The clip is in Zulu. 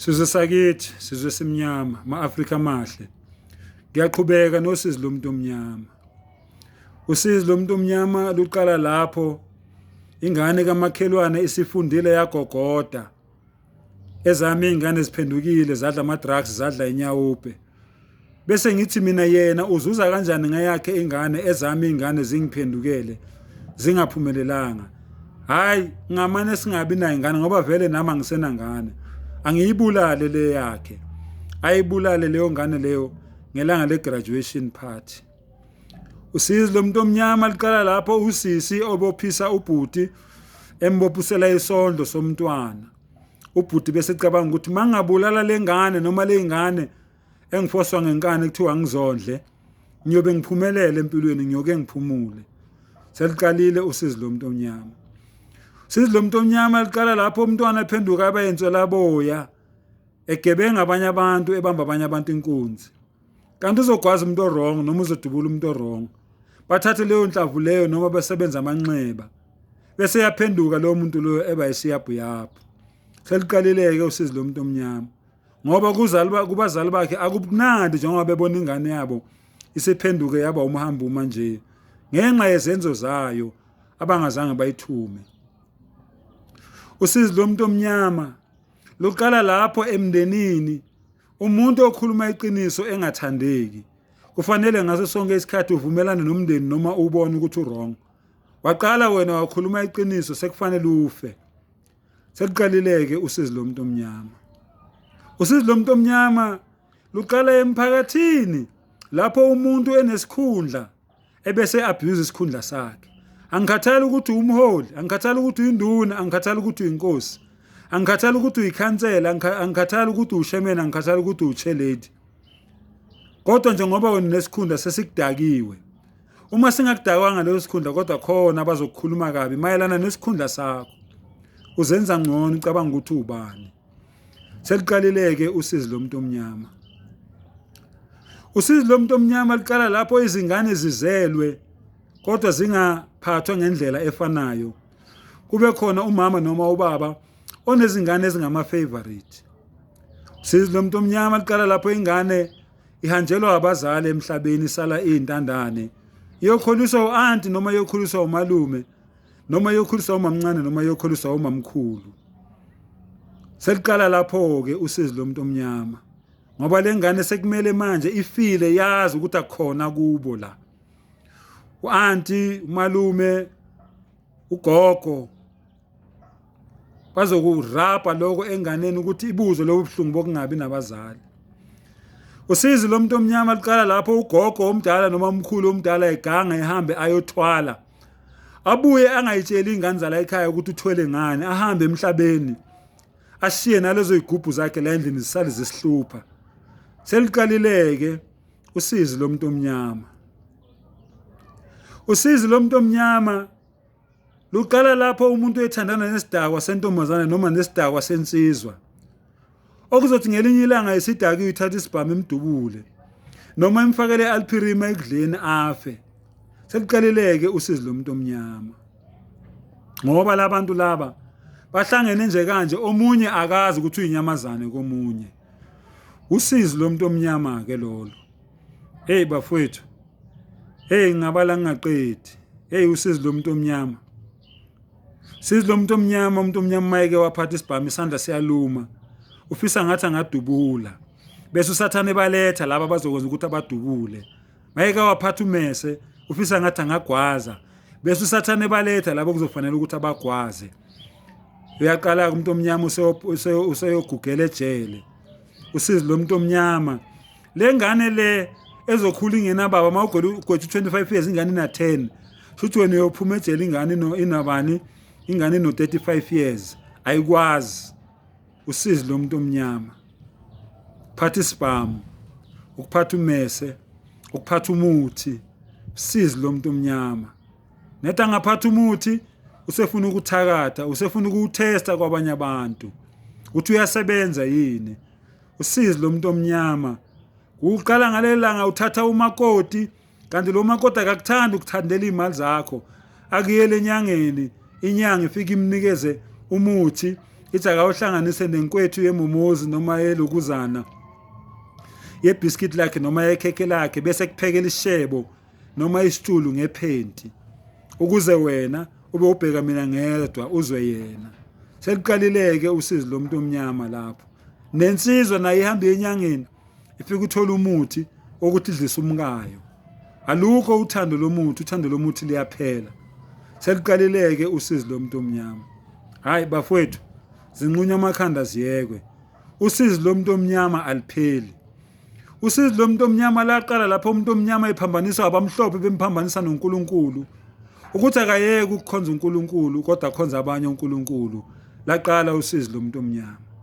Sizwe sakithi, sizwe simnyama, ma-Afrika mahle. Ngiyaqhubeka nosizi lomuntu omnyama. Usizi lomuntu omnyama luqala lapho ingane kamakhelwane isifundile yagogoda. Ezami izingane ziphendukile zadla ama-drugs, zadla inyawupe. Bese ngithi mina yena uzuza kanjani ngayakhe ingane ezami izingane zingiphendukele zingaphumelelanga. Hayi, ngamane singabi nayo ingane ngoba vele nami ngisenangane. Angiyibulale le yakhe. Ayibulale leyo ngane leyo ngelanga le-graduation party. Usizi lomuntu omnyama liqala lapho usisi obophisa ubhuti embophusela isondlo somntwana. Ubhuti bese ecabanga ukuthi mangabulala lengane noma lengane engifoswa ngenkani kuthiwa ngizondle, ngiyobe ngiphumelele empilweni, ngiyoke ngiphumule. Seliqalile usizi lomuntu omnyama. Usizi lomuntu omnyama liqala lapho umntwana ephenduka abe yintswelaboya, egebenga abanye abantu, ebamba abanye abantu inkunzi. Kanti uzogwaza umuntu wrong noma uzodubula umuntu wrong. Bathathe leyo nhlavu leyo noma besebenza amanxeba. Bese yaphenduka lowo muntu loyo eba yisiyabhuyaphu. Seliqalileke usizi lomuntu omnyama. Ngoba kubazali bakhe akubunandi njengoba bebona ingane yabo isiphenduke yaba umhamba uma nje ngenxa yezenzo zayo abangazange bayithume. Usizi lomuntu omnyama luqala lapho emndenini. Umuntu okhuluma iqiniso engathandeki kufanele ngaso sonke isikhathi uvumelane nomndeni noma ubone ukuthi wrong. Waqala wena wakhuluma iqiniso sekufanele ufe. Seliqalileke usizi lomuntu omnyama. Usizi lomuntu omnyama luqala emphakathini lapho umuntu enesikhundla ebese abuse isikhundla sakhe. Angikhathali ukuthi umholi, angikhathali ukuthi uyinduna, angikhathali ukuthi uyinkosi, angikhathali ukuthi uyikhansela, angikhathali ukuthi ushemena, angikhathali ukuthi ucheledi. Kodwa njengoba wena nesikhundla sesikudakiwe, uma singakudakwanga leso sikhundla kodwa khona abazokukhuluma kabi mayelana nesikhundla sakho, uzenza ngcono ucabanga ukuthi ubani. Seliqalileke usizi lomuntu omnyama. Usizi lomuntu omnyama liqala lapho izingane zizelwe kodwa zingaphathwa ngendlela efanayo. Kube khona umama noma ubaba onezingane ezingama-favorite. Usizi lomuntu omnyama liqala lapho ingane ihanjelwa abazali emhlabeni isala iy'ntandane. Iyokhuliswa u-anti noma iyokhuliswa umalume noma iyokhuliswa umamncane noma iyokhuliswa umamkhulu. Seliqala lapho-ke usizi lomuntu omnyama. Ngoba le ngane sekumele manje ifile yazi ukuthi akukhona kubo la. U-anti, umalume, ugogo bazokurabha lokho enganeni ukuthi ibuzo lobu buhlungu bokungabi nabazali. Usizi lomuntu omnyama liqala lapho ugogo omdala noma umkhulu omdala eganga ehambe ayothwala. Abuye angayitsheli ingane zala ekhaya ukuthi uthwele ngani, ahambe emhlabeni. Ashiye nalezo igubhu zakhe la endlini zisale zisihlupha. Seliqalileke usizi lomuntu omnyama. Usizi lomuntu omnyama luqala lapho umuntu ethandana nesidakwa sentombazane noma nesidakwa sensizwa. Okuzothi ngelinye ilanga isidakiwe ithatha isibhamu imdubule noma imfakele alphirima ekudleni afe. Seliqalileke usizi lomuntu omnyama. Ngoba labantu laba bahlangene nje kanje, omunye akazi ukuthi uyinyamazane komunye. Usizi lomuntu omnyama ke lolo. Hey bafowethu. Hey ngabala ngaqedi. Hey usizi lomuntu omnyama. Usizi lomuntu omnyama, umuntu omnyama mayeke waphatha isibhamu isandla siyaluma. Ufisa ngathi angadubula. Bese usathane baletha laba bazokwenza ukuthi abadubule. Mayeke waphatha umese, ufisa ngathi angagwaza. Bese usathane baletha laba kuzofanele ukuthi abagwaze. Uyaqala umuntu omnyama useyogugela ejele. Usizi lomuntu omnyama. Le ngane le ezokhula ingena baba mawugwethu 25 years ingane ina 10. Futhi wena uyophuma ejele ingane inabani? Ingane no 35 years. Ayikwazi. Usizi lomuntu omnyama. Phatha isibhamu, ukuphatha umese, ukuphatha umuthi. Usizi lomuntu omnyama. Neta ngaphatha umuthi usefuna ukuthakatha, usefuna ukuthesta kwabanye abantu. Uthi uyasebenza yini? Usizi lomuntu omnyama. Uqala ngalelanga uthatha umakoti, kanti lo makoti akakuthandi ukuthandela imali zakho. Akuyele enyangeni, inyanga ifika imnikeze umuthi, ithi akawuhlanganise nenkwethu yemumozi noma yelokuzana yebhiskiti lakhe noma yekhekhe lakhe bese kuphekela isishebo noma isitulu ngephenti ukuze wena ube ubheka mina ngedwa uzwe yena. Seliqalileke usizi lomuntu omnyama lapho. Nensizwa naye ihamba enyangeni ifika uthola umuthi ukuthi idlisa umkayo. Alukho uthando lomuntu, uthando lomuthi liyaphela. Seliqalileke usizi lomuntu omnyama. Hayi bafowethu, zinqunya amakhanda ziyekwe. Usizi lomuntu omnyama alipheli. Usizi lomuntu omnyama laqala lapho umuntu omnyama ephambaniswa abamhlophe bemphambanisa noNkulunkulu ukuthi akayeke ukukhonza uNkulunkulu kodwa akhonza abanye uNkulunkulu. Laqala usizi lomuntu omnyama.